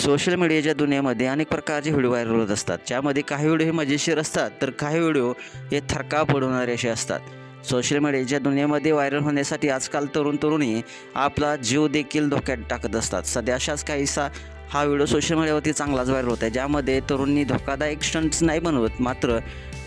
Social मीडियाच्या दुनियेमध्ये अनेक प्रकारचे व्हिडिओ व्हायरल होत असतात, ज्यामध्ये काही व्हिडिओ हे मजेशीर असतात तर काही व्हिडिओ हे थरकाप उडवणारे असे असतात। सोशल मीडियाच्या दुनियेमध्ये व्हायरल होण्यासाठी आजकाल तरुणी आपला जीव देखील धोक्यात टाकत असतात। सध्या अशाच काहीसा हा व्हिडिओ सोशल मीडियावरती चांगलाच व्हायरल होत आहे, ज्यामध्ये तरुणांनी धोकादायक स्टंट्स नाही बनवत मात्र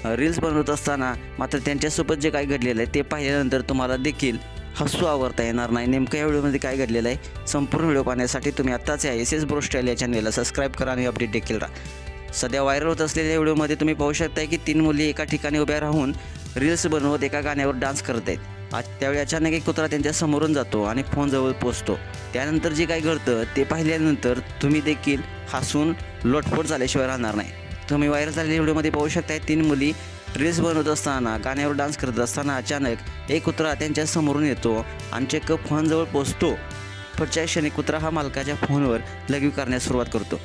रील्स बनवत असताना मात्र त्यांच्यासोबत जे काही घडलेलं आहे ते पाहिल्यानंतर तुम्हाला देखील हसू आवरता येणार नाही। नेमकं या व्हिडिओमध्ये काय घडलेलं आहे संपूर्ण व्हिडिओ पाहण्यासाठी तुम्ही आत्ताच या एस एस ब्रो स्टाईल या चॅनलला सबस्क्राईब करा आणि अपडेट देखील राहा। सध्या व्हायरल होत असलेल्या व्हिडिओमध्ये तुम्ही पाहू शकता की 3 मुली एका ठिकाणी उभ्या राहून रील्स बनवत एका गाण्यावर डान्स करत आहेत। त्यावेळी अचानक एक कुत्रा त्यांच्या समोरून जातो आणि फोनजवळ पोहोचतो। त्यानंतर जे काही घडतं ते पाहिल्यानंतर तुम्ही देखील हसून लोटपोट झाल्याशिवाय राहणार नाही। तुम्ही व्हायरल झालेल्या व्हिडिओमध्ये पाहू शकता 3 मुली रील्स बनवत असताना गाण्यावर डान्स करत असताना अचानक एक कुत्रा त्यांच्या समोरून येतो आणि चेक फोनजवळ पोहोचतो। पुढच्या क्षणी कुत्रा हा मालकाच्या फोनवर लघवी करण्यास सुरुवात करतो।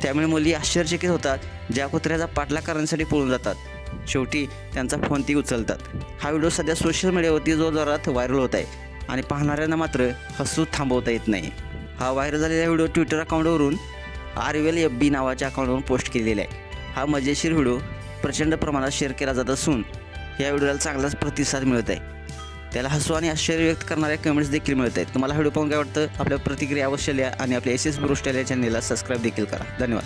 त्यामुळे मुली आश्चर्यचकित होतात, ज्या कुत्र्याचा पाठलाग करण्यासाठी पळून जातात। शेवटी त्यांचा फोन ती उचलतात। हा व्हिडिओ सध्या सोशल मीडियावरती जोरात व्हायरल होत आहे आणि पाहणाऱ्यांना मात्र हसू थांबवता येत नाही। हा व्हायरल झालेला व्हिडिओ ट्विटर अकाउंटवरून RLFB नावाच्या अकाउंटवरून पोस्ट केलेला आहे। हा मजेशीर व्हिडिओ प्रचंड प्रमाणात शेअर केला जात असून या व्हिडिओला चांगलाच प्रतिसाद मिळत आहे। त्याला हसू आणि आश्चर्य व्यक्त करणाऱ्या कमेंट्स देखील मिळत आहेत। तुम्हाला व्हिडिओ पाहून काय वाटतं? आपल्या प्रतिक्रिया अवश्य लिहा आणि आपल्या एस एस ब्रो स्टाईल या चॅनलला सबस्क्राईब देखील करा। धन्यवाद।